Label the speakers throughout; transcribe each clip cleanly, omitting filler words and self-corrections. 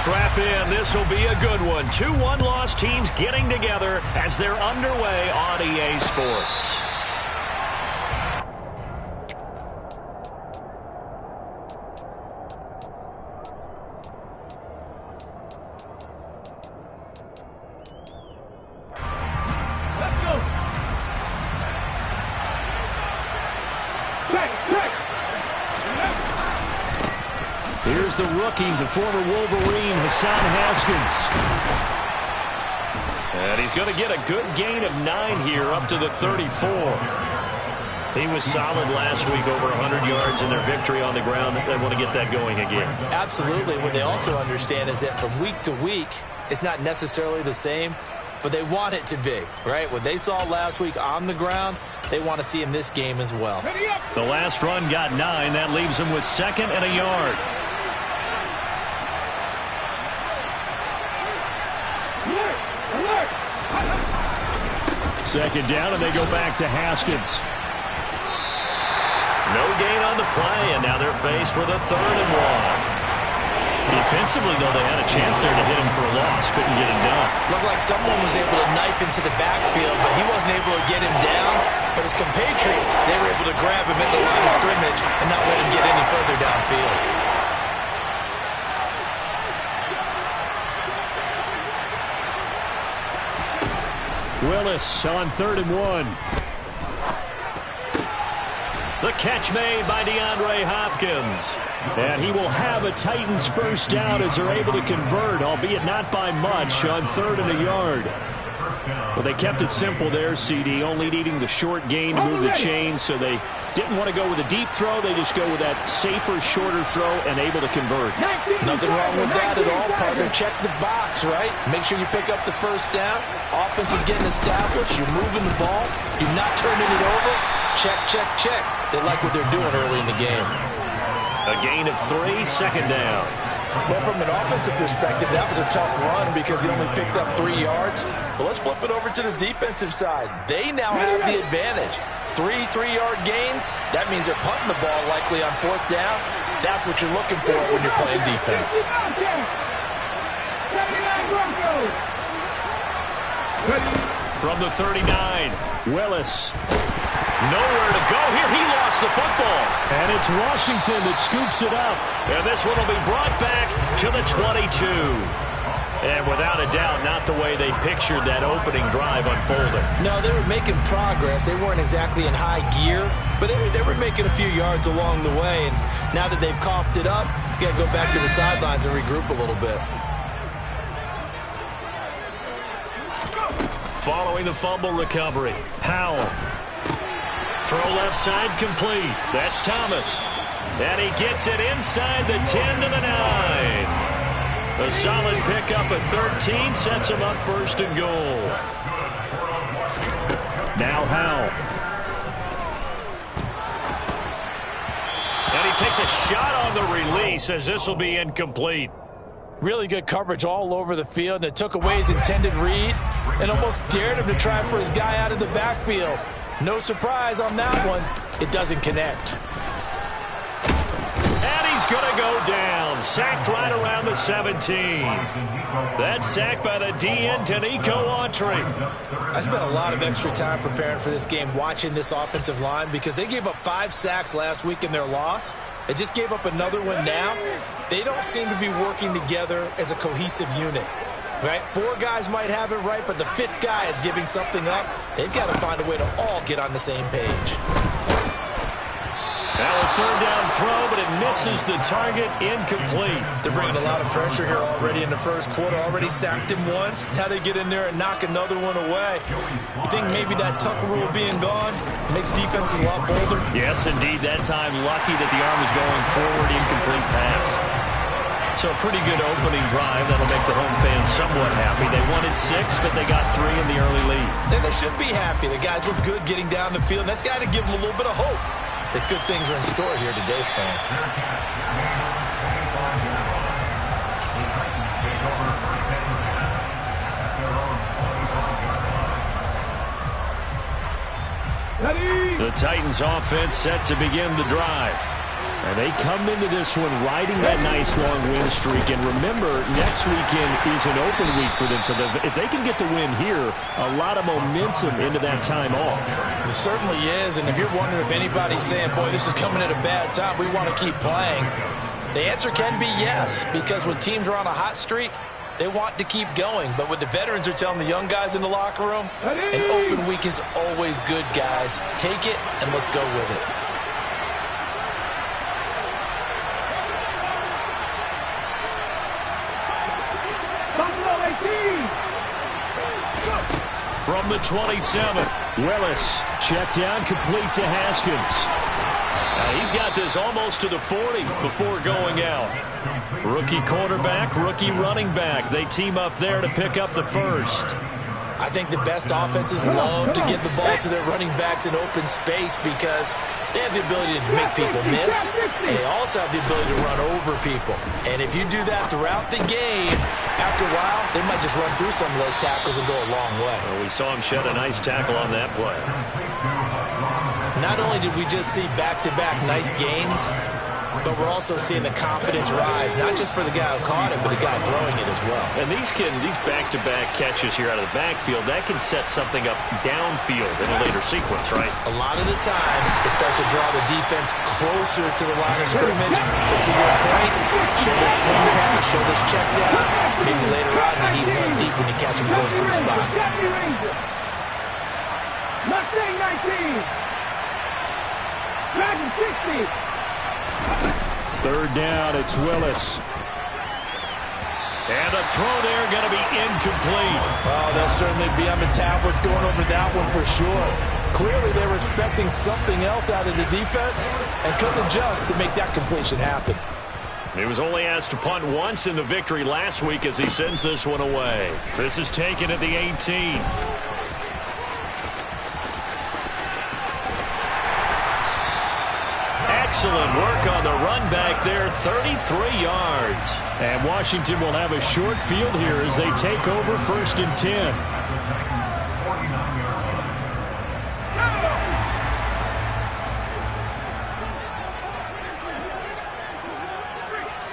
Speaker 1: Strap in. This will be a good one. 2 one-loss teams getting together as they're underway on EA Sports. Here's the rookie, the former Wolverine, Hassan Haskins. And he's going to get a good gain of 9 here, up to the 34. He was solid last week, over 100 yards in their victory on the ground. They want to get that going again.
Speaker 2: Absolutely. What they also understand is that from week to week, it's not necessarily the same, but they want it to be, right? What they saw last week on the ground, they want to see in this game as well.
Speaker 1: The last run got 9. That leaves them with 2nd and a yard. Second down, and they go back to Haskins. No gain on the play, and now they're faced with a 3rd and 1. Defensively, though, they had a chance there to hit him for a loss. Couldn't get it done.
Speaker 2: Looked like someone was able to knife into the backfield, but he wasn't able to get him down. But his compatriots, they were able to grab him at the line of scrimmage and not let him get any further downfield.
Speaker 1: Willis on 3rd and 1. The catch made by DeAndre Hopkins. And he will have a Titans first down as they're able to convert, albeit not by much, on 3rd and a yard. Well, they kept it simple there, CD, only needing the short gain to move the chains, so they didn't want to go with a deep throw. They just go with that safer, shorter throw and able to convert.
Speaker 2: Nothing wrong with that at all, partner. Check the box, right? Make sure you pick up the first down. Offense is getting established. You're moving the ball. You're not turning it over. Check, check, check. They like what they're doing early in the game.
Speaker 1: A gain of 3, 2nd down.
Speaker 2: Well, from an offensive perspective, that was a tough run because he only picked up 3 yards. Well, let's flip it over to the defensive side. They now have the advantage. 3 3-yard gains. That means they're punting the ball likely on 4th down. That's what you're looking for when you're playing defense.
Speaker 1: From the 39, Willis. Nowhere to go here. He lost the football. And it's Washington that scoops it up. And this one will be brought back to the 22. And without a doubt, not the way they pictured that opening drive unfolding.
Speaker 2: No, they were making progress. They weren't exactly in high gear, but they were making a few yards along the way. And now that they've coughed it up, you got to go back to the sidelines and regroup a little bit.
Speaker 1: Following the fumble recovery, Powell. Throw left side complete. That's Thomas. And he gets it inside the 10 to the 9. A solid pickup at 13 sets him up 1st and goal. Now Howell. And he takes a shot on the release as this will be incomplete.
Speaker 2: Really good coverage all over the field, and it took away his intended read and almost dared him to try for his guy out of the backfield. No surprise on that one. It doesn't connect.
Speaker 1: And he's going to go down. Sacked right around the 17. That's sacked by the DN, Danico Autry.
Speaker 2: I spent a lot of extra time preparing for this game watching this offensive line because they gave up 5 sacks last week in their loss. They just gave up another one now. They don't seem to be working together as a cohesive unit. Right? 4 guys might have it right, but the 5th guy is giving something up. They've got to find a way to all get on the same page.
Speaker 1: Now a 3rd down throw, but it misses the target, incomplete.
Speaker 2: They're bringing a lot of pressure here already in the first quarter. Already sacked him once. Now they get in there and knock another one away. You think maybe that tuck rule being gone makes defenses a lot bolder?
Speaker 1: Yes, indeed. That time lucky that the arm was going forward, incomplete pass. So a pretty good opening drive. That'll make the home fans somewhat happy. They wanted 6, but they got 3 in the early lead.
Speaker 2: And they should be happy. The guys look good getting down the field. And that's got to give them a little bit of hope that good things are in store here today, fan. The
Speaker 1: Titans offense set to begin the drive. And they come into this one riding that nice long win streak. And remember, next weekend is an open week for them. So if they can get the win here, a lot of momentum into that time off.
Speaker 2: It certainly is. And if you're wondering if anybody's saying, boy, this is coming at a bad time, we want to keep playing, the answer can be yes. Because when teams are on a hot streak, they want to keep going. But what the veterans are telling the young guys in the locker room, an open week is always good, guys. Take it and let's go with it.
Speaker 1: From the 27, Willis checked down, complete to Haskins. He's got this almost to the 40 before going out. Rookie quarterback, rookie running back. They team up there to pick up the first.
Speaker 2: I think the best offenses love to get the ball to their running backs in open space because they have the ability to make people miss, and they also have the ability to run over people. And if you do that throughout the game, after a while, they might just run through some of those tackles and go a long way.
Speaker 1: Well, we saw him shed a nice tackle on that play.
Speaker 2: Not only did we just see back-to-back nice gains, but we're also seeing the confidence rise, not just for the guy who caught it, but the guy throwing it as well.
Speaker 1: And these back-to-back catches here out of the backfield, that can set something up downfield in a later sequence, right?
Speaker 2: A lot of the time, it starts to draw the defense closer to the line of scrimmage. So to your point, show this swing pass, show this check down. Maybe later on, the heat run deep when you catch him close to the spot.
Speaker 3: Mustang 19. Dragon 60.
Speaker 1: Third down, it's Willis. And the throw there going to be incomplete.
Speaker 2: Oh, they'll certainly be on the tablets going over that one for sure. Clearly, they were expecting something else out of the defense and couldn't adjust to make that completion happen.
Speaker 1: He was only asked to punt once in the victory last week as he sends this one away. This is taken at the 18. Excellent work on the run back there, 33 yards. And Washington will have a short field here as they take over 1st and 10.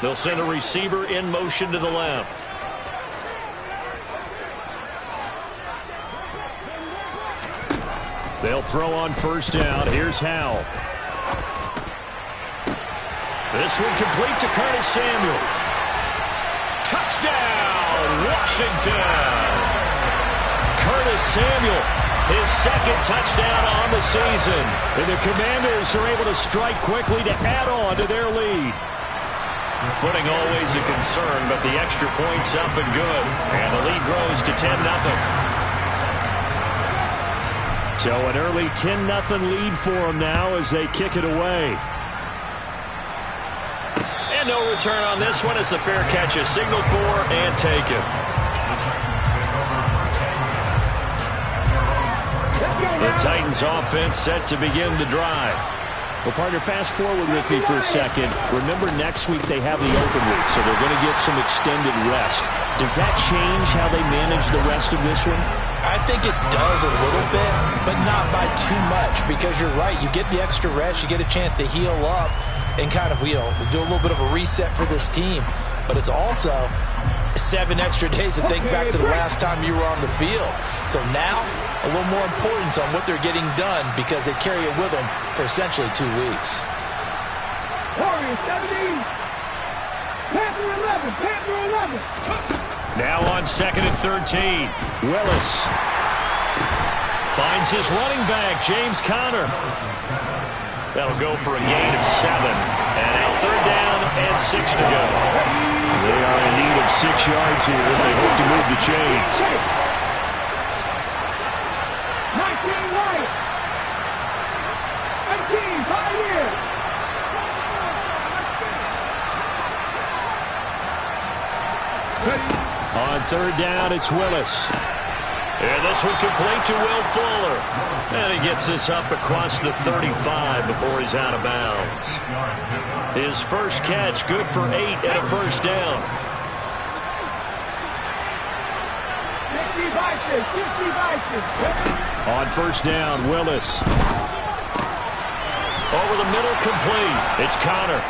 Speaker 1: They'll send a receiver in motion to the left. They'll throw on 1st down. Here's Howell. This one complete to Curtis Samuel. Touchdown, Washington. Curtis Samuel, his 2nd touchdown on the season. And the Commanders are able to strike quickly to add on to their lead. Footing always a concern, but the extra point's up and good. And the lead grows to 10-0. So an early 10-0 lead for them now as they kick it away. No return on this one as the fair catch is signaled for and taken. The Titans offense set to begin the drive. Well, partner, fast forward with me for a second. Remember, next week they have the open week, so they're going to get some extended rest. Does that change how they manage the rest of this one?
Speaker 2: I think it does a little bit, but not by too much, because you're right. You get the extra rest. You get a chance to heal up and kind of, do a little bit of a reset for this team. But it's also 7 extra days to think back to the last time you were on the field. So now, a little more importance on what they're getting done because they carry it with them for essentially 2 weeks.
Speaker 3: Warriors 17. Panther 11. Panther 11.
Speaker 1: Now on 2nd and 13. Willis finds his running back, James Conner. That'll go for a gain of 7. And now 3rd down and 6 to go. They are in need of 6 yards here if they hope to move the chains.
Speaker 3: 19 White. 18 Pioneer.
Speaker 1: On 3rd down, it's Willis. And this one complete to Will Fuller. And he gets this up across the 35 before he's out of bounds. His first catch, good for 8 and a 1st down.
Speaker 3: 50 Vices.
Speaker 1: On 1st down, Willis. Over the middle, complete. It's Connor.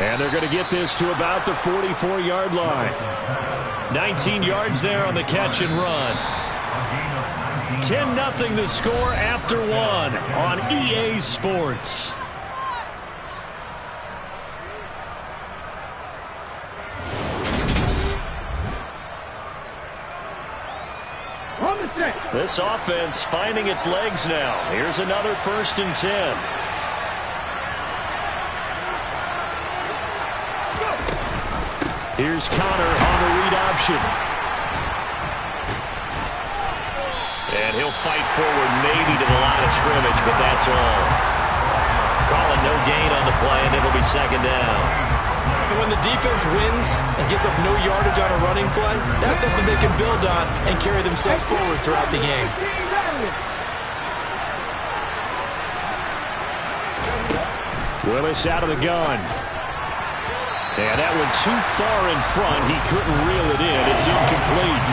Speaker 1: And they're going to get this to about the 44-yard line. 19 yards there on the catch and run. 10-0 the score after one on EA Sports. This offense finding its legs now. Here's another 1st and 10. Here's Connor on the read option. And he'll fight forward maybe to the line of scrimmage, but that's all. Calling no gain on the play, and it'll be 2nd down.
Speaker 2: And when the defense wins and gets up no yardage on a running play, that's something they can build on and carry themselves forward throughout the game.
Speaker 1: Willis out of the gun. And that one too far in front. He couldn't reel it in. It's incomplete.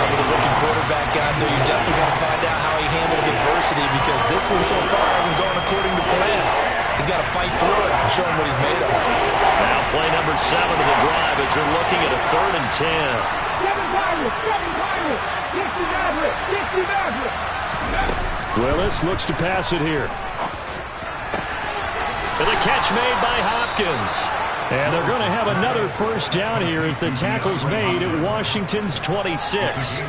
Speaker 2: With a rookie quarterback out there, you're definitely going to find out how he handles adversity, because this one so far hasn't gone according to plan. He's got to fight through it and show him what he's made of.
Speaker 1: Now play number 7 of the drive as they're looking at a 3rd and 10. Willis looks to pass it here. And the catch made by Hopkins. And they're going to have another 1st down here as the tackle's made at Washington's 26.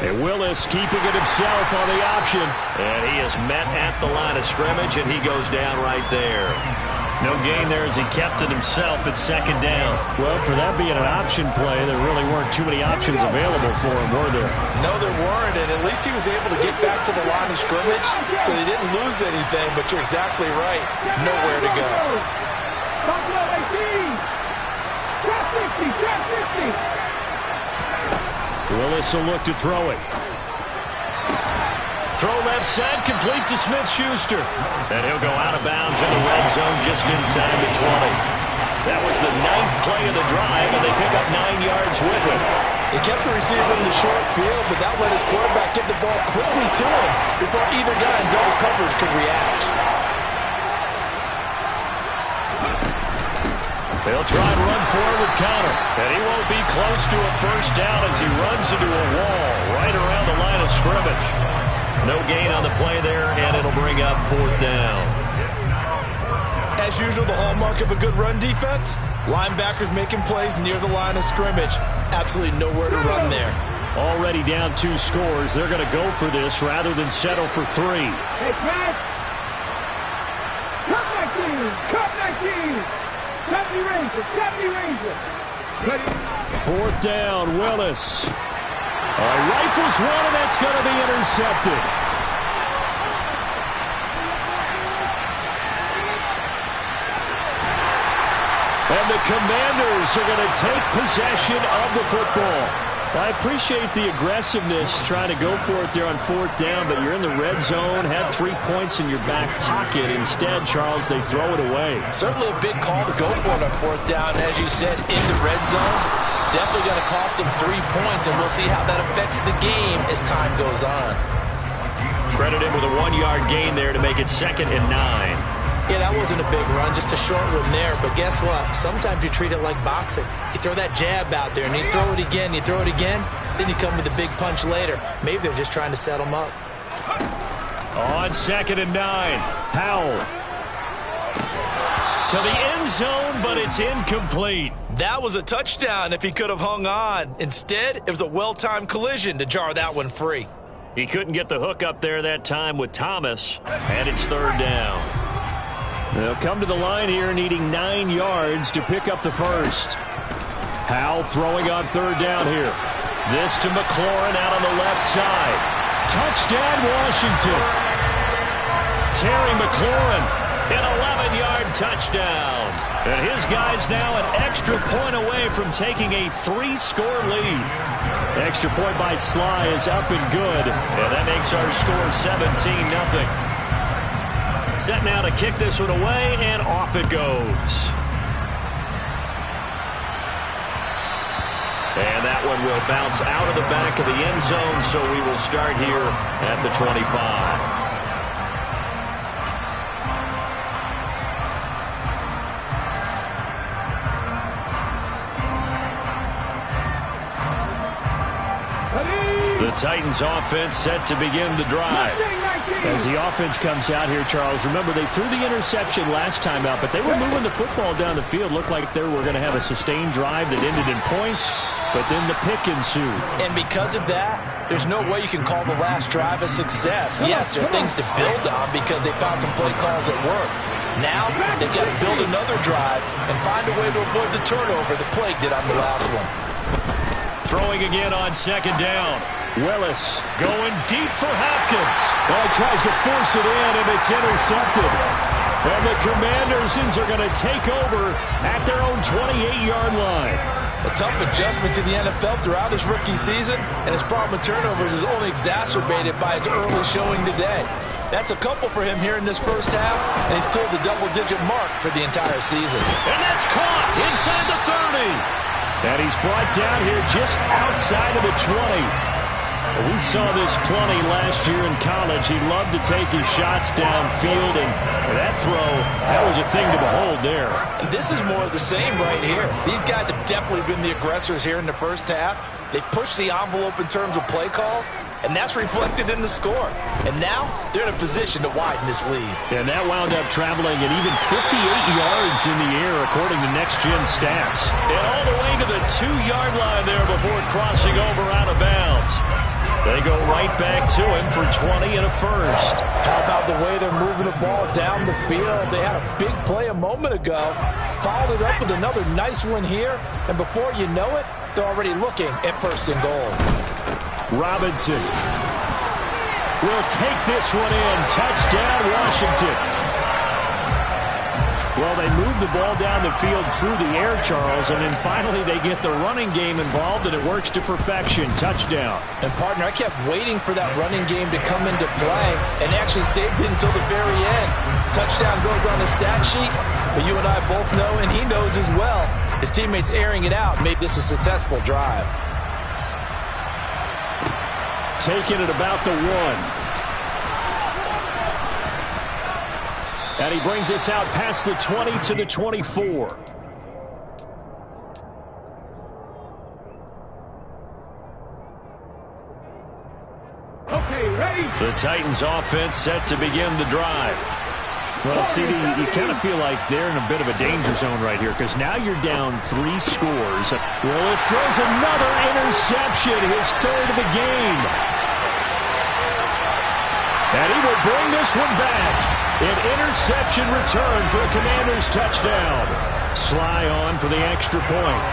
Speaker 1: And Willis keeping it himself on the option. And he is met at the line of scrimmage, and he goes down right there. No gain there as he kept it himself at 2nd down. Well, for that being an option play, there really weren't too many options available for him, were there?
Speaker 2: No, there weren't, and at least he was able to get back to the line of scrimmage, so he didn't lose anything, but you're exactly right. Nowhere to go.
Speaker 1: Willis will look to throw it. Throw left side, complete to Smith-Schuster. And he'll go out of bounds in the red zone just inside the 20. That was the 9th play of the drive, and they pick up 9 yards with it.
Speaker 2: He kept the receiver in the short field, but that let his quarterback get the ball quickly to him before either guy in double coverage could react.
Speaker 1: They'll try and run forward with Connor. And he won't be close to a 1st down as he runs into a wall right around the line of scrimmage. No gain on the play there, and it'll bring up 4th down.
Speaker 2: As usual, the hallmark of a good run defense, linebackers making plays near the line of scrimmage. Absolutely nowhere to run there.
Speaker 1: Already down 2 scores. They're going to go for this rather than settle for 3.
Speaker 3: Hey, Pat. Cut 19. Cut 19. 70 Rangers. 70 Rangers.
Speaker 1: 4th down, Willis. Rifles one, and that's going to be intercepted. And the Commanders are going to take possession of the football. I appreciate the aggressiveness trying to go for it there on 4th down, but you're in the red zone, had 3 points in your back pocket. Instead, Charles, they throw it away.
Speaker 2: Certainly a big call to go for it on 4th down, as you said, in the red zone. Definitely going to cost them 3 points, and we'll see how that affects the game as time goes on.
Speaker 1: Credited with a 1-yard gain there to make it 2nd and 9.
Speaker 2: Yeah, that wasn't a big run, just a short one there. But guess what? Sometimes you treat it like boxing. You throw that jab out there, and you throw it again, you throw it again, then you come with a big punch later. Maybe they're just trying to set them up.
Speaker 1: On 2nd and 9, Powell. To the end zone, but it's incomplete.
Speaker 2: That was a touchdown if he could have hung on. Instead, it was a well-timed collision to jar that one free.
Speaker 1: He couldn't get the hook up there that time with Thomas, and it's 3rd down. They'll come to the line here needing 9 yards to pick up the 1st. Powell throwing on 3rd down here. This to McLaurin out on the left side. Touchdown, Washington. Terry McLaurin. An 11-yard touchdown. And his guy's now an extra point away from taking a 3-score lead. Extra point by Sly is up and good. And that makes our score 17-0. Set now to kick this one away, and off it goes. And And that one will bounce out of the back of the end zone, so we will start here at the 25. The Titans offense set to begin the drive.
Speaker 3: As
Speaker 1: the offense comes out here, Charles, remember they threw the interception last time out, but they were moving the football down the field. Looked like they were going to have a sustained drive that ended in points, but then the pick ensued.
Speaker 2: And because of that, there's no way you can call the last drive a success. Yes, there are things to build on because they found some play calls that work. Now, they've got to build another drive and find a way to avoid the turnover that plagued it on the last one.
Speaker 1: Throwing again on second down. Willis going deep for Hopkins. Well, he tries to force it in, and it's intercepted. And the Commanders are going to take over at their own 28-yard line.
Speaker 2: A tough adjustment to the NFL throughout his rookie season, and his problem with turnovers is only exacerbated by his early showing today. That's a couple for him here in this first half, and he's cleared the double-digit mark for the entire season.
Speaker 1: And that's caught inside the 30. And he's brought down here just outside of the 20. We saw this plenty last year in college. He loved to take his shots downfield, and that throw, that was a thing to behold there.
Speaker 2: And this is more of the same right here. These guys have definitely been the aggressors here in the first half. They pushed the envelope in terms of play calls, and that's reflected in the score. And now they're in a position to widen this lead.
Speaker 1: And that wound up traveling at even 58 yards in the air, according to Next Gen Stats. And all the way to the 2-yard line there before crossing over out of bounds. They go right back to him for 20 and a first.
Speaker 2: How about the way they're moving the ball down the field? They had a big play a moment ago, followed it up with another nice one here, and before you know it, they're already looking at first and goal.
Speaker 1: Robinson will take this one in. Touchdown, Washington. Well, they move the ball down the field through the air, Charles, and then finally they get the running game involved, and it works to perfection. Touchdown.
Speaker 2: And, partner, I kept waiting for that running game to come into play and actually saved it until the very end. Touchdown goes on the stat sheet, but you and I both know, and he knows as well, his teammates airing it out made this a successful drive.
Speaker 1: Taking it about the 1. And he brings us out past the 20 to the 24.
Speaker 3: Okay, ready?
Speaker 1: The Titans offense set to begin the drive. Well, CD, you kind of feel like they're in a bit of a danger zone right here because now you're down 3 scores. Willis throws another interception, his third of the game. And he will bring this one back. An interception return for a Commanders touchdown. Sly on for the extra point.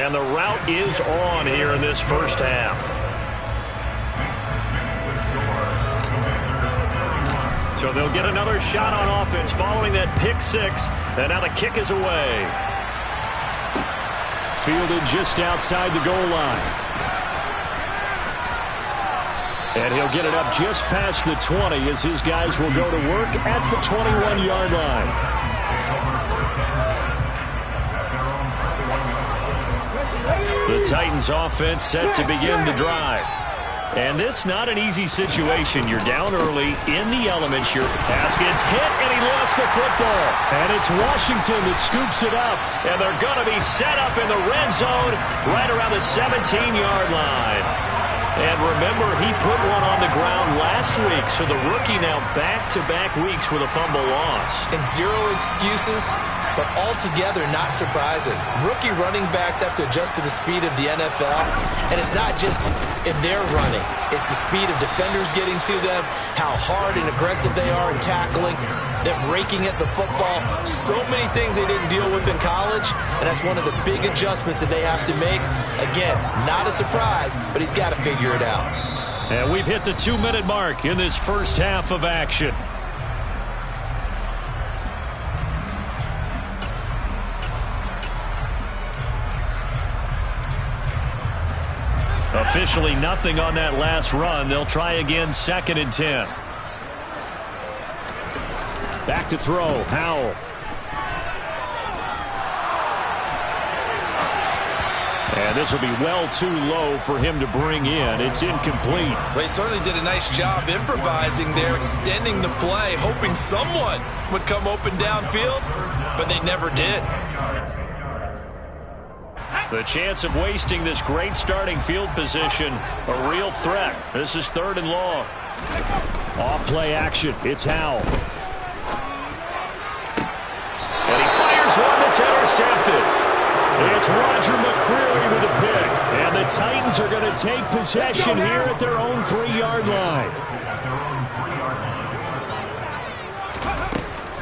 Speaker 1: And the route is on here in this first half. So they'll get another shot on offense following that pick 6. And now the kick is away. Fielded just outside the goal line. And he'll get it up just past the 20 as his guys will go to work at the 21-yard line. The Titans offense set to begin the drive. And this not an easy situation. You're down early in the elements. Your pass gets hit, and he lost the football. And it's Washington that scoops it up. And they're going to be set up in the red zone right around the 17-yard line. And remember, he put one on the ground last week, so the rookie now back-to-back weeks with a fumble loss.
Speaker 2: And 0 excuses, but altogether not surprising. Rookie running backs have to adjust to the speed of the NFL, and it's not just in their running. It's the speed of defenders getting to them, how hard and aggressive they are in tackling, them raking at the football. So many things they didn't deal with in college, and that's one of the big adjustments that they have to make. Again, not a surprise, but he's got to figure it out.
Speaker 1: And we've hit the 2-minute mark in this first half of action. Officially nothing on that last run. They'll try again, 2nd and 10. Back to throw, Howell. And this will be well too low for him to bring in. It's incomplete.
Speaker 2: Well, he certainly did a nice job improvising there, extending the play, hoping someone would come open downfield, but they never did.
Speaker 1: The chance of wasting this great starting field position, a real threat. This is 3rd and long. Off play action. It's Howell. And he fires one that's intercepted. It's Roger McCreary with a pick. And the Titans are going to take possession here at their own 3-yard line.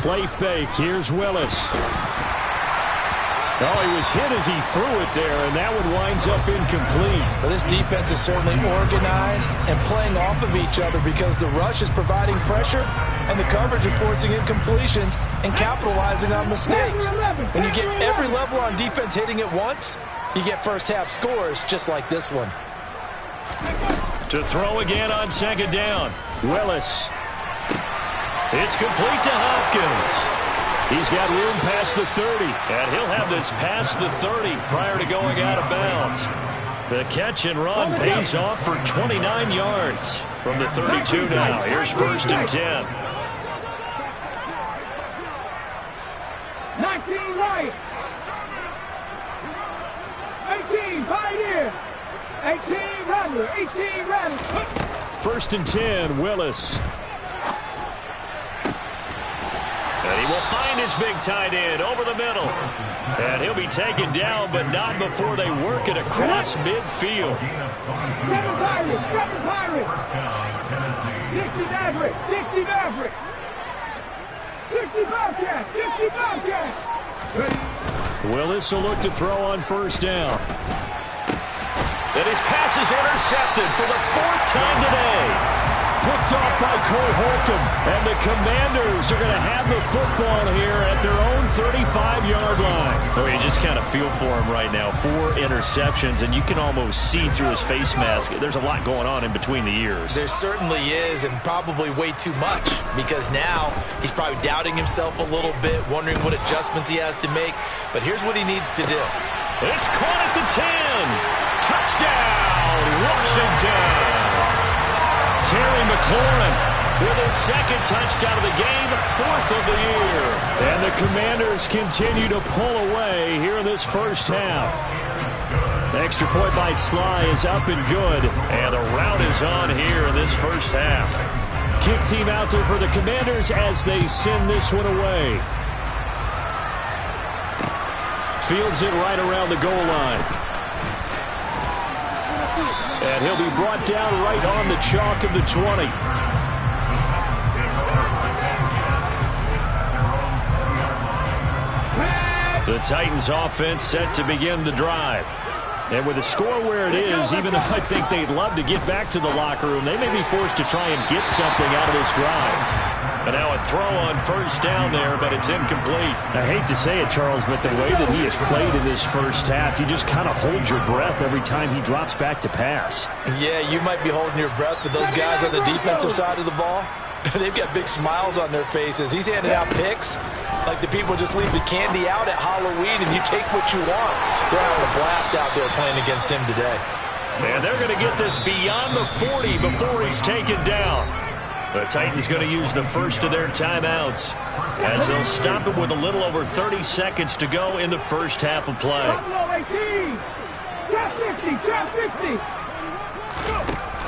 Speaker 1: Play fake. Here's Willis. Oh, he was hit as he threw it there, and that one winds up incomplete.
Speaker 2: Well, this defense is certainly organized and playing off of each other because the rush is providing pressure and the coverage is forcing incompletions and capitalizing on mistakes. When you get every level on defense hitting at once, you get first-half scores just like this one.
Speaker 1: To throw again on 2nd down. Willis. It's complete to Hopkins. He's got room past the 30, and he'll have this past the 30 prior to going out of bounds. The catch and run pays off for 29 yards from the 32 now. Here's 1st and 10.
Speaker 3: 19 right. 18 Pioneer. 18 Rattler. 18 Rattler.
Speaker 1: 1st and 10, Willis. And he will find his big tight end over the middle. And he'll be taken down, but not before they work it across midfield.
Speaker 3: 7 Pirates. 7 Pirates. 60 Maverick. 60 Maverick. 60 Bobcats. 60 Bobcats.
Speaker 1: Willis will look to throw on 1st down. And his pass is intercepted for the 4th time today. Picked off by Cole Holcomb, and the Commanders are going to have the football here at their own 35-yard line. Oh, you just kind of feel for him right now. 4 interceptions, and you can almost see through his face mask. There's a lot going on in between the ears.
Speaker 2: There certainly is, and probably way too much, because now he's probably doubting himself a little bit, wondering what adjustments he has to make. But here's what he needs to do.
Speaker 1: It's caught at the 10. Touchdown, Washington. Terry McLaurin with his 2nd touchdown of the game, 4th of the year. And the Commanders continue to pull away here in this 1st half. The extra point by Sly is up and good, and the rout is on here in this 1st half. Kick team out there for the Commanders as they send this one away. Fields it right around the goal line. And he'll be brought down right on the chalk of the 20. The Titans offense set to begin the drive. And with the score where it is, even though I think they'd love to get back to the locker room, they may be forced to try and get something out of this drive. And now a throw on 1st down there, but it's incomplete. I hate to say it, Charles, but the way that he has played in this 1st half, you just kind of hold your breath every time he drops back to pass.
Speaker 2: Yeah, you might be holding your breath, but those guys on the defensive side of the ball, they've got big smiles on their faces. He's handing out picks like the people just leave the candy out at Halloween and you take what you want. They're having a blast out there playing against him today.
Speaker 1: And they're going to get this beyond the 40 before he's taken down. The Titans going to use the first of their timeouts as they'll stop it with a little over 30 seconds to go in the 1st half of play.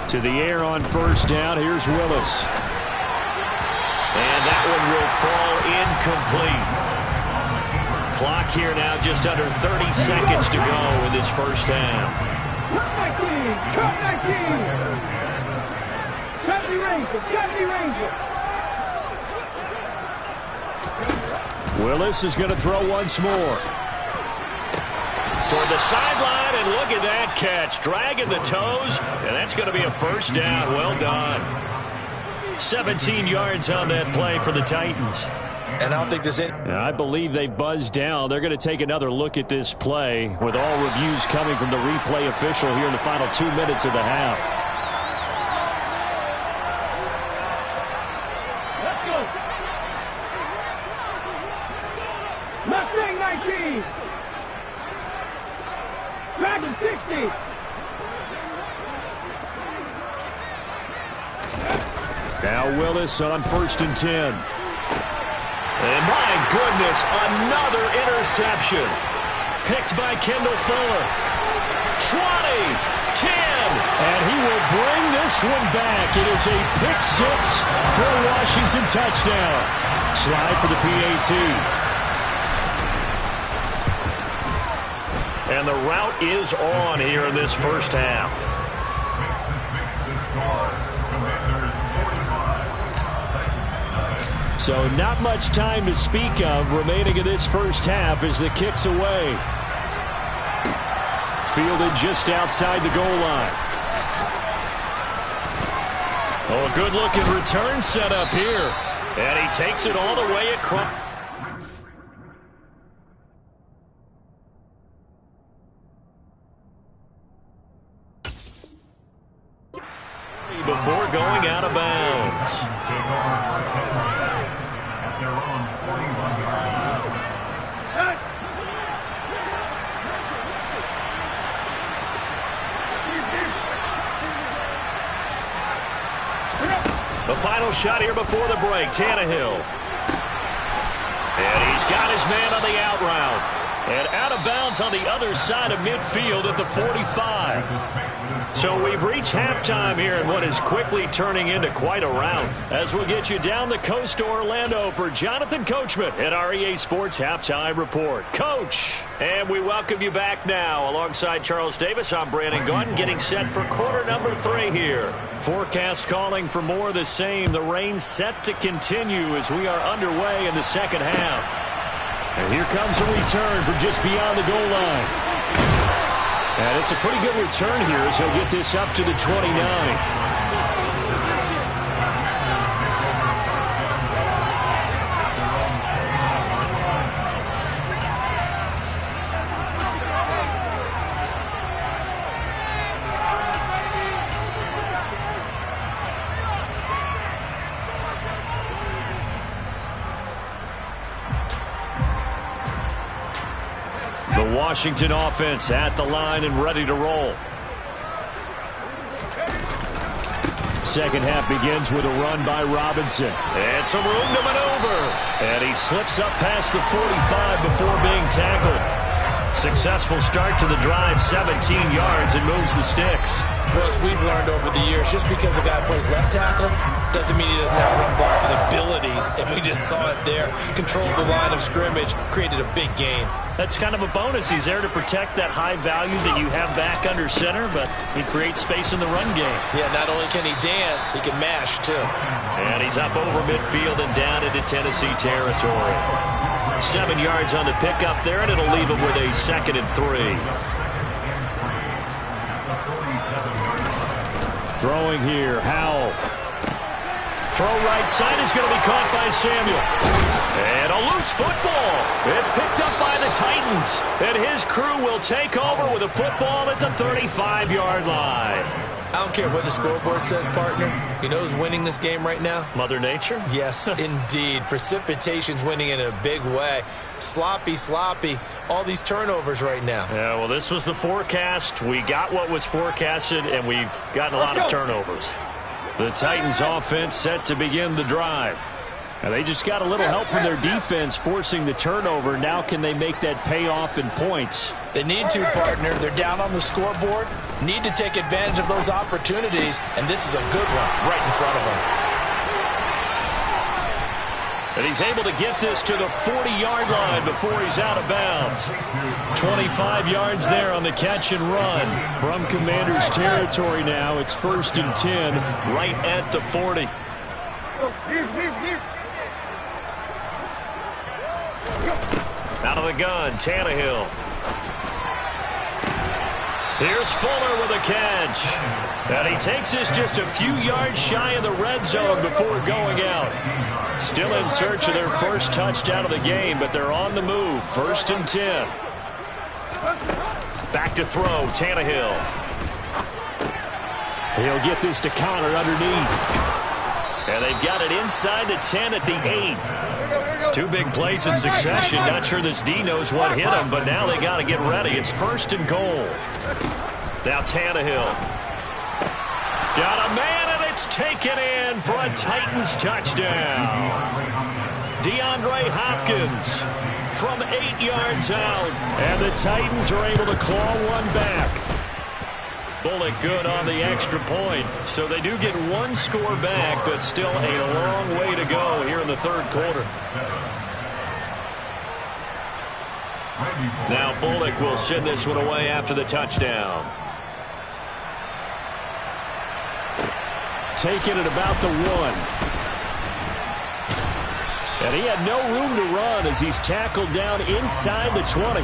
Speaker 1: To the air on 1st down. Here's Willis. And that one will fall incomplete. Clock here now just under 30 seconds to go in this 1st half. Willis is going to throw once more. Toward the sideline, and look at that catch. Dragging the toes, and that's going to be a 1st down. Well done. 17 yards on that play for the Titans.
Speaker 2: And I don't think there's any...
Speaker 1: I believe they buzzed down. They're going to take another look at this play with all reviews coming from the replay official here in the final 2 minutes of the half.
Speaker 3: Mustang 19. Dragon 60.
Speaker 1: Now Willis on 1st and 10. And my goodness, another interception. Picked by Kendall Fuller. 20, 10, and he will bring this one back. It is a pick six for a Washington touchdown. Slide for the PAT. And the route is on here in this first half. So not much time to speak of remaining in this first half as the kick's away. Fielded just outside the goal line. Oh, a good-looking return set up here. And he takes it all the way across. Before going out of bounds. The final shot here before the break, Tannehill. And he's got his man on the out route. And out of bounds on the other side of midfield at the 45. So we've reached halftime here in what is quickly turning into quite a rout. As we'll get you down the coast to Orlando for Jonathan Coachman at our EA Sports Halftime Report. Coach, and we welcome you back now. Alongside Charles Davis, I'm Brandon Gaudin, getting set for quarter number 3 here. Forecast calling for more of the same. The rain set to continue as we are underway in the second half. And here comes a return from just beyond the goal line. And it's a pretty good return here as he'll get this up to the 29. The Washington offense at the line and ready to roll. Second half begins with a run by Robinson. And some room to maneuver. And he slips up past the 45 before being tackled. Successful start to the drive, 17 yards, and moves the sticks.
Speaker 2: Well, as we've learned over the years, just because a guy plays left tackle doesn't mean he doesn't have run blocking abilities, and we just saw it there. Controlled the line of scrimmage, created a big gain.
Speaker 1: That's kind of a bonus. He's there to protect that high value that you have back under center, but he creates space in the run game.
Speaker 2: Yeah, not only can he dance, he can mash, too.
Speaker 1: And he's up over midfield and down into Tennessee territory. 7 yards on the pickup there, and it'll leave him with a 2nd and 3. Throwing here, Howell. Throw right side is going to be caught by Samuel. And a loose football. It's picked up by the Titans. And his crew will take over with a football at the 35-yard line.
Speaker 2: I don't care what the scoreboard says, partner. You know who's winning this game right now?
Speaker 1: Mother Nature?
Speaker 2: Yes, indeed. Precipitation's winning in a big way. Sloppy, all these turnovers right now.
Speaker 1: Yeah, well, this was the forecast. We got what was forecasted, and we've gotten a lot of turnovers. The Titans offense set to begin the drive. And they just got a little help from their defense forcing the turnover. Now can they make that pay off in points?
Speaker 2: They need to, partner. They're down on the scoreboard. Need to take advantage of those opportunities, and this is a good one right in front of them.
Speaker 1: And he's able to get this to the 40-yard line before he's out of bounds. 25 yards there on the catch and run. From Commanders territory now, it's 1st and 10, right at the 40. Out of the gun, Tannehill. Here's Fuller with a catch. And he takes this just a few yards shy of the red zone before going out. Still in search of their first touchdown of the game, but they're on the move. 1st and 10. Back to throw, Tannehill. He'll get this to Connor underneath. And they've got it inside the 10 at the 8. 2 big plays in succession. Not sure this D knows what hit him, but now they got to get ready. It's 1st and goal. Now Tannehill. Got a man, and it's taken in for a Titans touchdown. DeAndre Hopkins from 8 yards out. And the Titans are able to claw one back. Bullock good on the extra point. So they do get one score back, but still a long way to go here in the third quarter. Now Bullock will send this one away after the touchdown. Taking it about the 1. And he had no room to run as he's tackled down inside the 20.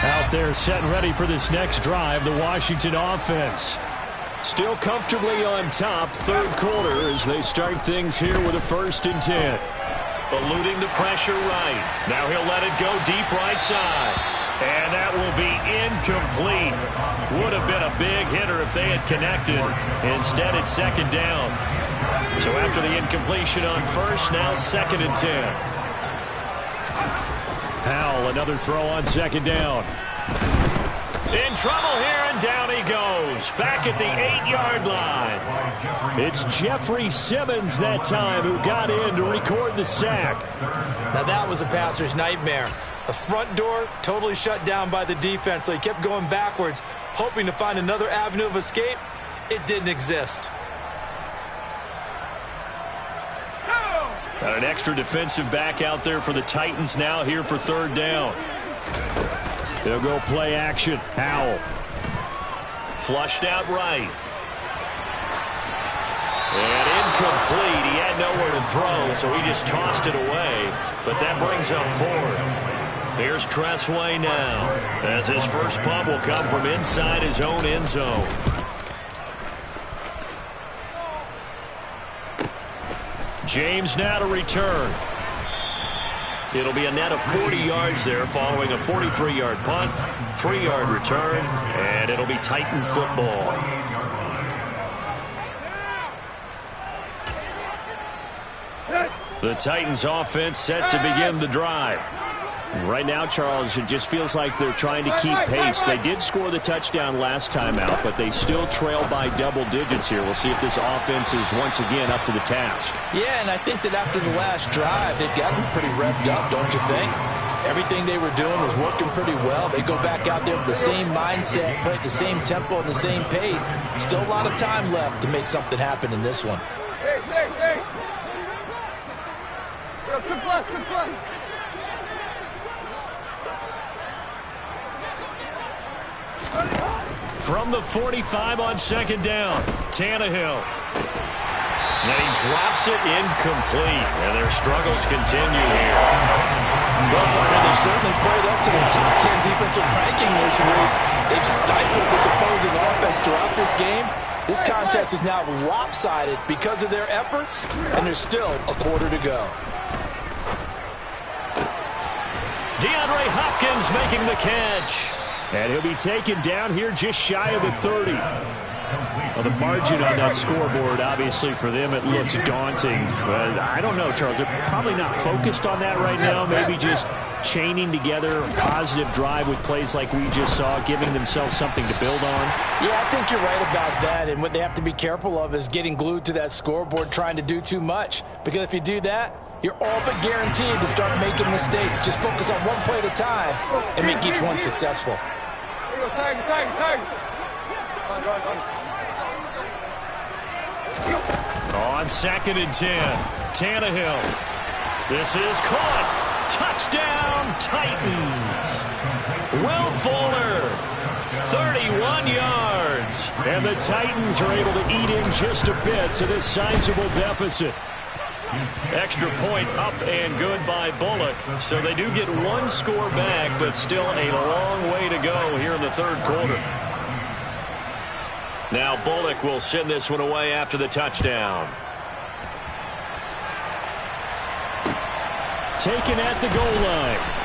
Speaker 1: Out there set and ready for this next drive, the Washington offense. Still comfortably on top, third quarter as they start things here with a 1st and 10. Eluding the pressure right. Now he'll let it go deep right side. And that will be incomplete. Would have been a big hitter if they had connected. Instead, it's 2nd down. So after the incompletion on 1st, now 2nd and 10. Powell, another throw on 2nd down. In trouble here, and down he goes. Back at the 8-yard line. It's Jeffrey Simmons that time who got in to record the sack.
Speaker 2: Now that was a passer's nightmare. The front door totally shut down by the defense, so he kept going backwards, hoping to find another avenue of escape. It didn't exist.
Speaker 1: Got an extra defensive back out there for the Titans now here for 3rd down. They'll go play action. Powell. Flushed out right. And incomplete. He had nowhere to throw, so he just tossed it away. But that brings up 4th. Here's Tressway now, as his first punt will come from inside his own end zone. James now to return. It'll be a net of 40 yards there following a 43-yard punt, 3-yard return, and it'll be Titan football. The Titans offense set to begin the drive. Right now, Charles, it just feels like they're trying to keep pace. They did score the touchdown last time out, but they still trail by double digits here. We'll see if this offense is once again up to the task.
Speaker 2: Yeah, and I think that after the last drive, they've gotten pretty revved up, don't you think? Everything they were doing was working pretty well. They go back out there with the same mindset, play at the same tempo and the same pace. Still a lot of time left to make something happen in this one.
Speaker 3: Hey. Triple left.
Speaker 1: From the 45 on 2nd down, Tannehill. And he drops it incomplete. And their struggles continue here.
Speaker 2: Well, partner, they've certainly played up to their top 10 defensive ranking this week. They've stifled this opposing offense throughout this game. This contest is now lopsided because of their efforts, and there's still a quarter to go.
Speaker 1: DeAndre Hopkins making the catch. And he'll be taken down here just shy of the 30. Well, the margin on that scoreboard, obviously, for them, it looks daunting. But I don't know, Charles. They're probably not focused on that right now. Maybe just chaining together a positive drive with plays like we just saw, giving themselves something to build on.
Speaker 2: Yeah, I think you're right about that. And what they have to be careful of is getting glued to that scoreboard, trying to do too much. Because if you do that, you're all but guaranteed to start making mistakes. Just focus on one play at a time and make each one successful.
Speaker 3: Tag.
Speaker 1: On 2nd and 10, Tannehill. This is caught. Touchdown, Titans. Will Fuller, 31 yards. And the Titans are able to eat in just a bit to this sizable deficit. Extra point up and good by Bullock. So they do get one score back, but still a long way to go here in the third quarter. Now Bullock will send this one away after the touchdown. Taken at the goal line.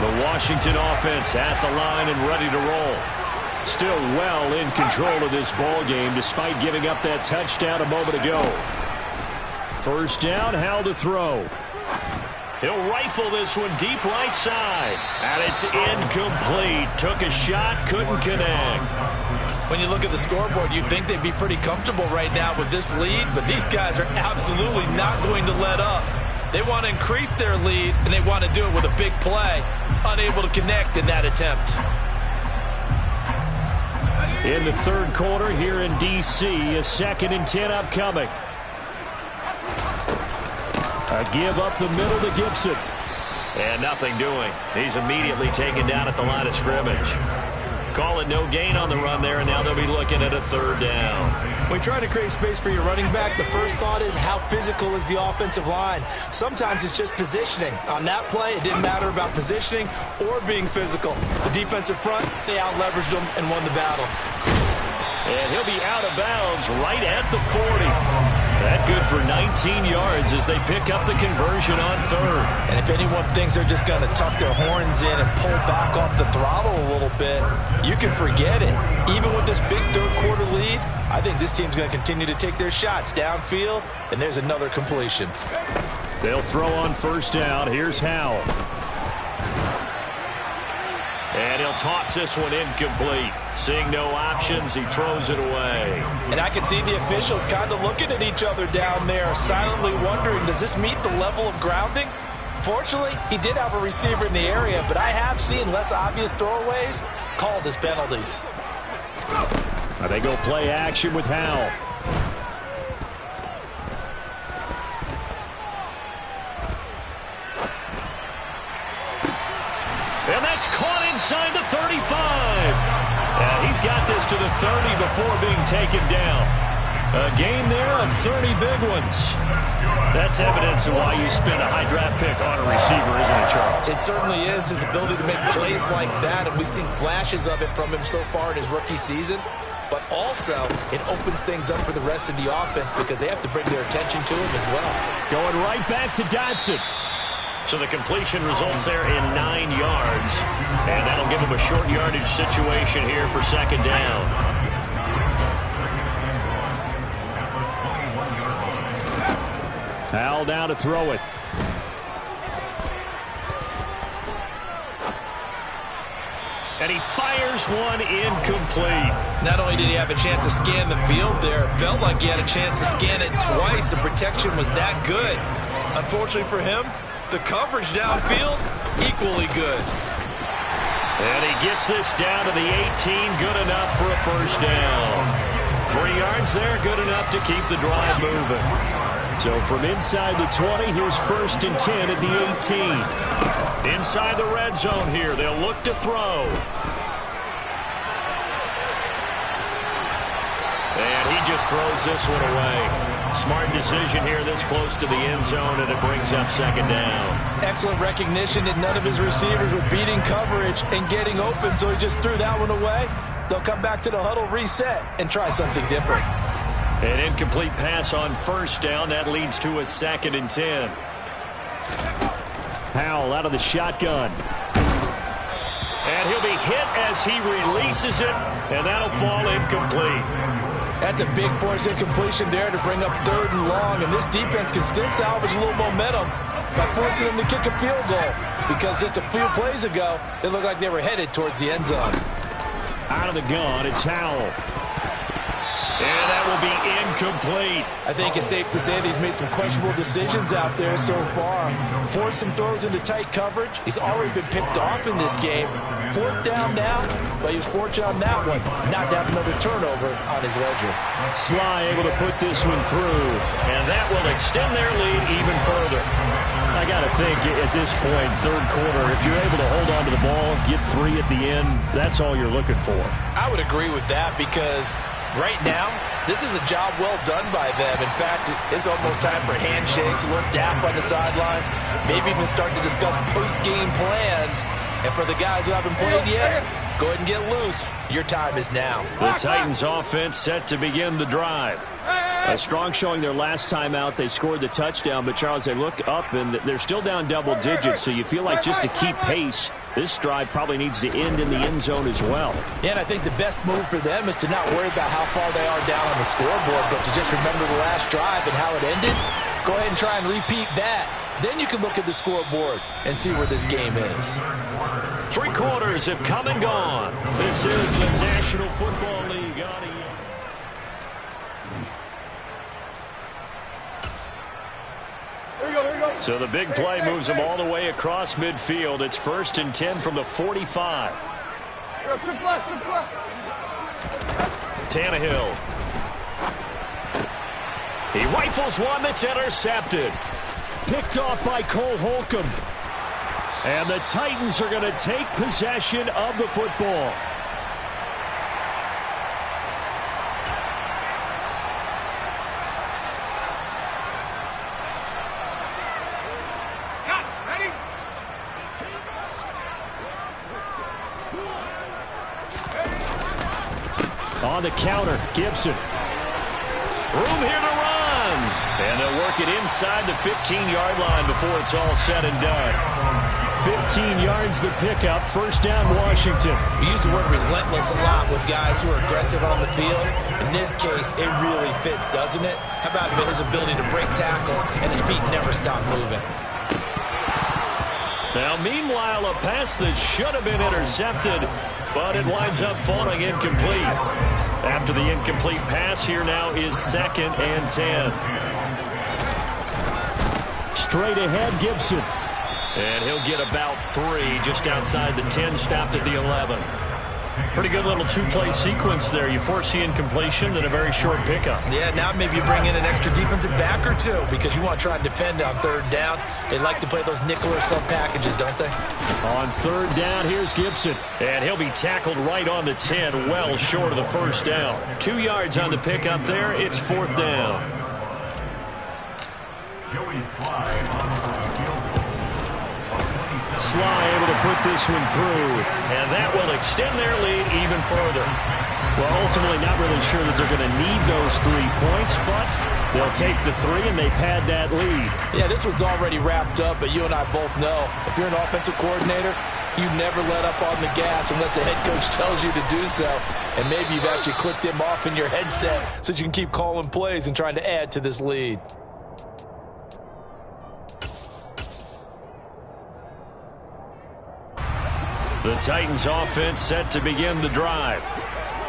Speaker 1: The Washington offense at the line and ready to roll. Still well in control of this ball game despite giving up that touchdown a moment ago. First down, Howell to throw. He'll rifle this one deep right side. And it's incomplete. Took a shot, couldn't connect.
Speaker 2: When you look at the scoreboard, you'd think they'd be pretty comfortable right now with this lead, but these guys are absolutely not going to let up. They want to increase their lead, and they want to do it with a big play. Unable to connect in that attempt.
Speaker 1: In the third quarter here in D.C., a 2nd and 10 upcoming. A give up the middle to Gibson. And nothing doing. He's immediately taken down at the line of scrimmage. Call it no gain on the run there, and now they'll be looking at a 3rd down.
Speaker 2: When trying to create space for your running back, the first thought is how physical is the offensive line. Sometimes it's just positioning. On that play, it didn't matter about positioning or being physical. The defensive front, they out-leveraged them and won the battle.
Speaker 1: And he'll be out of bounds right at the 40. That good for 19 yards as they pick up the conversion on 3rd.
Speaker 2: And if anyone thinks they're just going to tuck their horns in and pull back off the throttle a little bit, you can forget it. Even with this big third quarter lead, I think this team's going to continue to take their shots downfield, and there's another completion.
Speaker 1: They'll throw on first down. Here's Howell. And he'll toss this one incomplete. Seeing no options, he throws it away.
Speaker 2: And I can see the officials kind of looking at each other down there, silently wondering, does this meet the level of grounding? Fortunately, he did have a receiver in the area, but I have seen less obvious throwaways called as penalties.
Speaker 1: They go play action with Howell. And that's caught inside the 35. And he's got this to the 30 before being taken down. A game there of 30 big ones. That's evidence of why you spend a high draft pick on a receiver, isn't it, Charles?
Speaker 2: It certainly is, his ability to make plays like that, and we've seen flashes of it from him so far in his rookie season. But also, it opens things up for the rest of the offense because they have to bring their attention to him as well.
Speaker 1: Going right back to Dotson. So the completion results there in 9 yards. And that'll give him a short yardage situation here for 2nd down. Howell down to throw it. And he fires one incomplete.
Speaker 2: Not only did he have a chance to scan the field there, it felt like he had a chance to scan it twice. The protection was that good. Unfortunately for him, the coverage downfield, equally good.
Speaker 1: And he gets this down to the 18, good enough for a first down. 3 yards there, good enough to keep the drive moving. So from inside the 20, here's 1st and 10 at the 18. Inside the red zone here, they'll look to throw. And he just throws this one away. Smart decision here this close to the end zone, and it brings up 2nd down.
Speaker 2: Excellent recognition that none of his receivers were beating coverage and getting open, so he just threw that one away. They'll come back to the huddle, reset, and try something different.
Speaker 1: An incomplete pass on first down. That leads to a 2nd and 10. Howell out of the shotgun. And he'll be hit as he releases it, and that'll fall incomplete.
Speaker 2: That's a big force incompletion there to bring up 3rd and long, and this defense can still salvage a little momentum by forcing them to kick a field goal, because just a few plays ago, they looked like they were headed towards the end zone.
Speaker 1: Out of the gun, it's Howell. And that will be incomplete.
Speaker 2: I think it's safe to say that he's made some questionable decisions out there so far. Forced some throws into tight coverage. He's already been picked off in this game. 4th down now, but he was fortunate on that one. Not to have another turnover on his ledger.
Speaker 1: Sly able to put this one through, and that will extend their lead even further. I got to think at this point, 3rd quarter, if you're able to hold on to the ball, get 3 at the end, that's all you're looking for.
Speaker 2: I would agree with that because right now, this is a job well done by them. In fact, it's almost time for handshakes, a little dap on the sidelines, maybe even start to discuss post-game plans. And for the guys who haven't played yet, go ahead and get loose. Your time is now.
Speaker 1: The Titans offense set to begin the drive. A strong showing their last time out. They scored the touchdown, but Charles, they look up and they're still down double digits, so you feel like just to keep pace, This drive probably needs to end in the end zone as well.
Speaker 2: Yeah, and I think the best move for them is to not worry about how far they are down on the scoreboard, but to just remember the last drive and how it ended. Go ahead and try and repeat that. Then you can look at the scoreboard and see where this game is.
Speaker 1: 3 quarters have come and gone. This is the National Football League audio. So the big play moves them all the way across midfield. It's 1st and 10 from the 45. Tannehill. He rifles one that's intercepted. Picked off by Cole Holcomb. And the Titans are going to take possession of the football. On the counter, Gibson. Room here to run. And they'll work it inside the 15-yard line before it's all said and done. 15 yards the pickup. 1st down, Washington.
Speaker 2: We use the word relentless a lot with guys who are aggressive on the field. In this case, it really fits, doesn't it? How about his ability to break tackles and his feet never stop moving?
Speaker 1: Now, meanwhile, a pass that should have been intercepted, but it winds up falling incomplete. After the incomplete pass, here now is 2nd and 10. Straight ahead, Gibson. And he'll get about 3 just outside the 10, stopped at the 11. Pretty good little 2-play sequence there. You force the incompletion, then a very short pickup.
Speaker 2: Yeah, now maybe you bring in an extra defensive back or 2 because you want to try and defend on 3rd down. They like to play those nickel or sub packages, don't they?
Speaker 1: On 3rd down, here's Gibson. And he'll be tackled right on the 10, well short of the 1st down. 2 yards on the pickup there. It's 4th down. Sly able to put this one through, and that will extend their lead even further. Well, ultimately not really sure that they're going to need those 3 points, but they'll take the 3 and they pad that lead.
Speaker 2: Yeah, this one's already wrapped up, but you and I both know if you're an offensive coordinator, you never let up on the gas unless the head coach tells you to do so. And maybe you've actually clicked him off in your headset so you can keep calling plays and trying to add to this lead.
Speaker 1: The Titans offense set to begin the drive.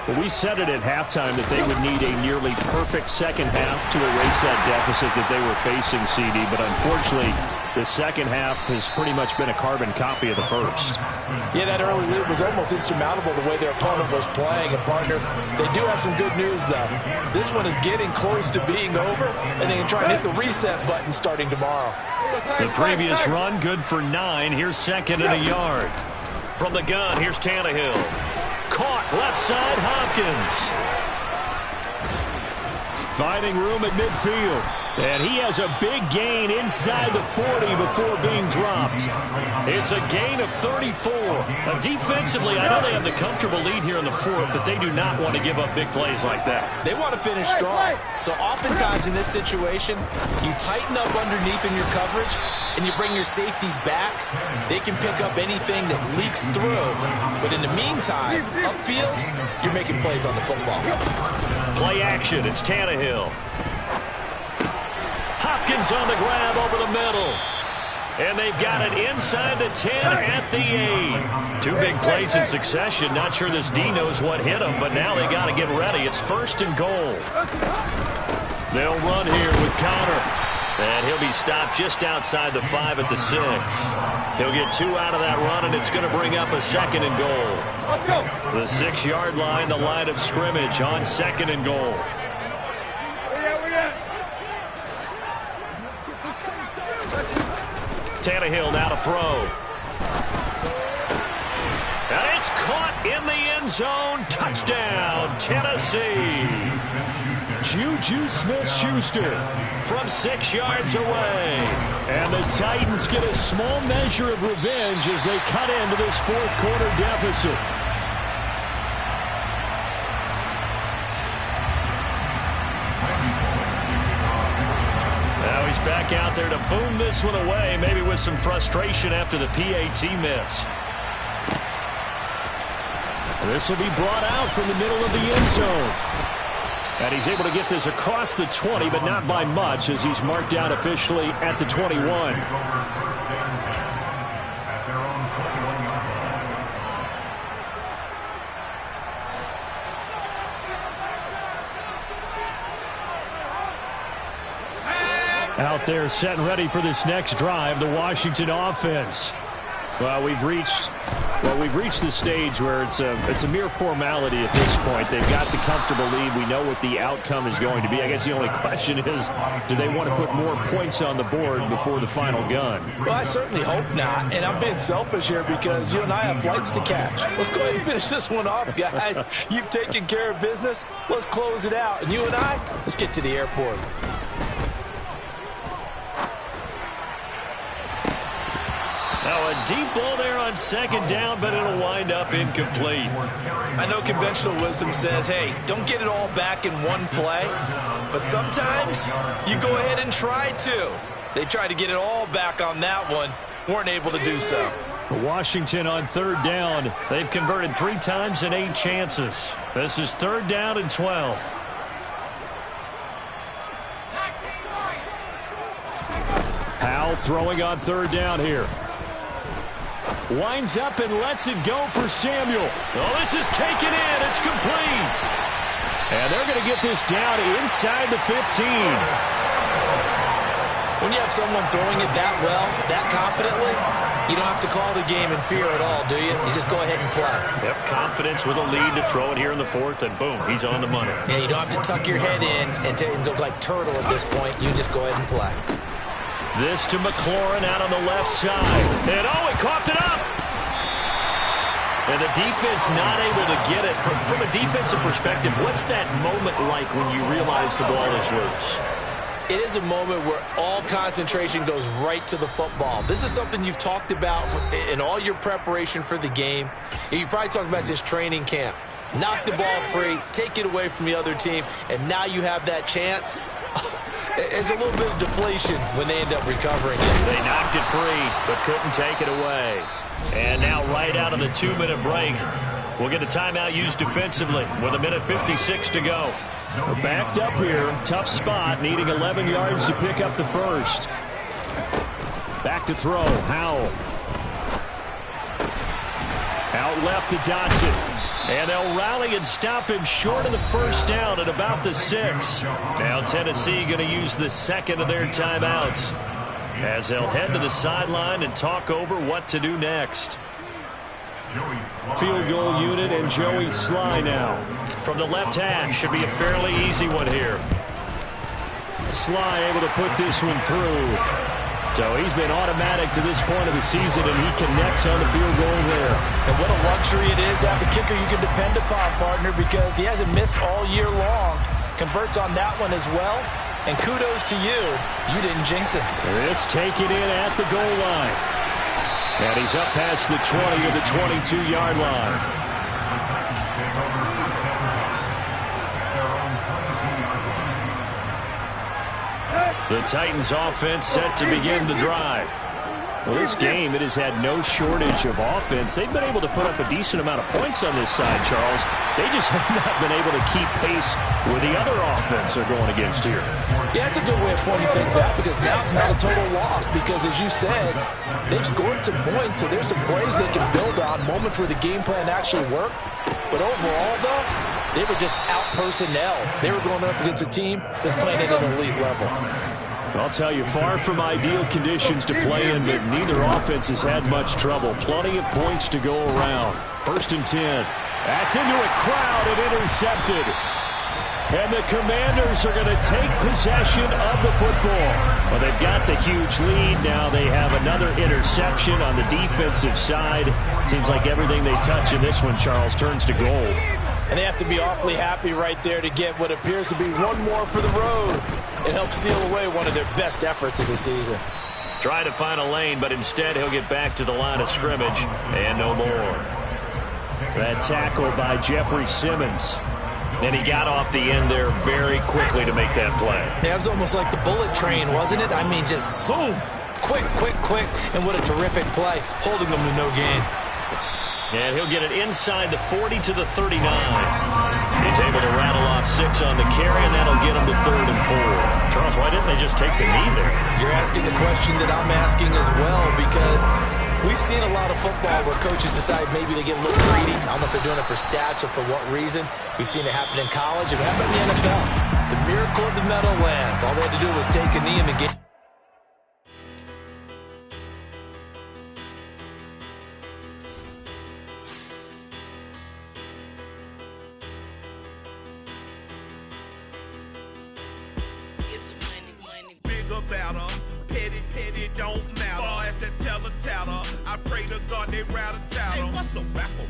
Speaker 1: Well, we said it at halftime that they would need a nearly perfect second half to erase that deficit that they were facing, CD. But unfortunately, the second half has pretty much been a carbon copy of the first.
Speaker 2: Yeah, that early lead was almost insurmountable the way their opponent was playing. And, partner, they do have some good news, though. This one is getting close to being over, and they can try and hit the reset button starting tomorrow.
Speaker 1: The previous run, good for 9. Here's 2nd and a yard. From the gun, here's Tannehill. Caught left side, Hopkins. Finding room at midfield. And he has a big gain inside the 40 before being dropped. It's a gain of 34. Now, defensively, I know they have the comfortable lead here in the 4th, but they do not want to give up big plays like that.
Speaker 2: They want to finish strong. So oftentimes in this situation, you tighten up underneath in your coverage, and you bring your safeties back. They can pick up anything that leaks through. But in the meantime, upfield, you're making plays on the football.
Speaker 1: Play action. It's Tannehill. Hopkins on the grab over the middle. And they've got it inside the 10 at the 8. 2 big plays in succession. Not sure this D knows what hit him, but now they got to get ready. It's 1st and goal. They'll run here with Connor. And he'll be stopped just outside the 5 at the 6. He'll get 2 out of that run, and it's going to bring up a 2nd and goal. The 6-yard line, the line of scrimmage on 2nd and goal. Tannehill now to throw. And it's caught in the end zone. Touchdown, Tennessee. Juju Smith-Schuster from 6 yards away. And the Titans get a small measure of revenge as they cut into this 4th quarter deficit. Now he's back out there to boom this one away, maybe with some frustration after the PAT miss. This will be brought out from the middle of the end zone. And he's able to get this across the 20, but not by much, as he's marked out officially at the 21. Out there set and ready for this next drive, the Washington offense. Well, we've reached the stage where it's a mere formality at this point. They've got the comfortable lead. We know what the outcome is going to be. I guess the only question is, do they want to put more points on the board before the final gun?
Speaker 2: Well, I certainly hope not. And I'm being selfish here because you and I have flights to catch. Let's go ahead and finish this one off, guys. You've taken care of business. Let's close it out. And you and I, let's get to the airport.
Speaker 1: Now a deep ball there on second down, but it'll wind up incomplete.
Speaker 2: I know conventional wisdom says, hey, don't get it all back in one play. But sometimes you go ahead and try to. They tried to get it all back on that one. Weren't able to do so.
Speaker 1: Washington on third down. They've converted 3 times in 8 chances. This is third down and 12. Powell throwing on third down here. Winds up and lets it go for Samuel. Oh, this is taken in. It's complete. And they're going to get this down inside the 15.
Speaker 2: When you have someone throwing it that well, that confidently, you don't have to call the game in fear at all, do you? You just go ahead and play.
Speaker 1: Yep, confidence with a lead to throw it here in the 4th, and boom, he's on the money.
Speaker 2: Yeah, you don't have to tuck your head in and go like turtle at this point. You just go ahead and play.
Speaker 1: This to McLaurin out on the left side. And oh, he coughed it up. And the defense not able to get it. From a defensive perspective, what's that moment like when you realize the ball is loose?
Speaker 2: It is a moment where all concentration goes right to the football. This is something you've talked about in all your preparation for the game. You probably talked about this training camp. Knock the ball free, take it away from the other team, and now you have that chance. There's a little bit of deflation when they end up recovering it.
Speaker 1: They knocked it free, but couldn't take it away. And now right out of the 2-minute break, we'll get a timeout used defensively with 1:56 to go. We're backed up here. Tough spot, needing 11 yards to pick up the first. Back to throw. Howell. Out left to Dotson. And they'll rally and stop him short of the first down at about the 6. Now Tennessee going to use the second of their timeouts as they'll head to the sideline and talk over what to do next. Field goal unit and Joey Sly now. From the left hash, should be a fairly easy one here. Sly able to put this one through. So he's been automatic to this point of the season, and he connects on the field goal there.
Speaker 2: And what a luxury it is to have a kicker you can depend upon, partner, because he hasn't missed all year long. Converts on that one as well. And kudos to you. You didn't jinx it.
Speaker 1: This taken in at the goal line. And he's up past the 20 to the 22-yard line. The Titans offense set to begin the drive. Well, this game, it has had no shortage of offense. They've been able to put up a decent amount of points on this side, Charles. They just have not been able to keep pace with the other offense they're going against here.
Speaker 2: Yeah, that's a good way of pointing things out because now it's not a total loss because, as you said, they've scored some points, so there's some plays they can build on, moments where the game plan actually worked. But overall, though, they were just out personnel. They were going up against a team that's playing at an elite level.
Speaker 1: I'll tell you, far from ideal conditions to play in, but neither offense has had much trouble. Plenty of points to go around. 1st and 10. That's into a crowd and intercepted. And the Commanders are going to take possession of the football. Well, they've got the huge lead. Now they have another interception on the defensive side. Seems like everything they touch in this one, Charles, turns to gold.
Speaker 2: And they have to be awfully happy right there to get what appears to be one more for the road. It helps seal away one of their best efforts of the season.
Speaker 1: Trying to find a lane, but instead he'll get back to the line of scrimmage and no more. That tackle by Jeffrey Simmons. And he got off the end there very quickly to make that play.
Speaker 2: Yeah, it was almost like the bullet train, wasn't it? I mean, just zoom. Quick, quick, quick. And what a terrific play, holding them to no gain.
Speaker 1: And he'll get it inside the 40 to the 39. He's able to rattle off 6 on the carry, and that'll get him to 3rd and 4. Charles, why didn't they just take the knee there?
Speaker 2: You're asking the question that I'm asking as well, because we've seen a lot of football where coaches decide maybe they get a little greedy. I don't know if they're doing it for stats or for what reason. We've seen it happen in college. It happened in the NFL. The miracle of the Meadowlands. All they had to do was take a knee in the game.
Speaker 4: Better, petty, don't matter. Far as the teller, I pray to God they rattle tattle. Hey, what's a rapper?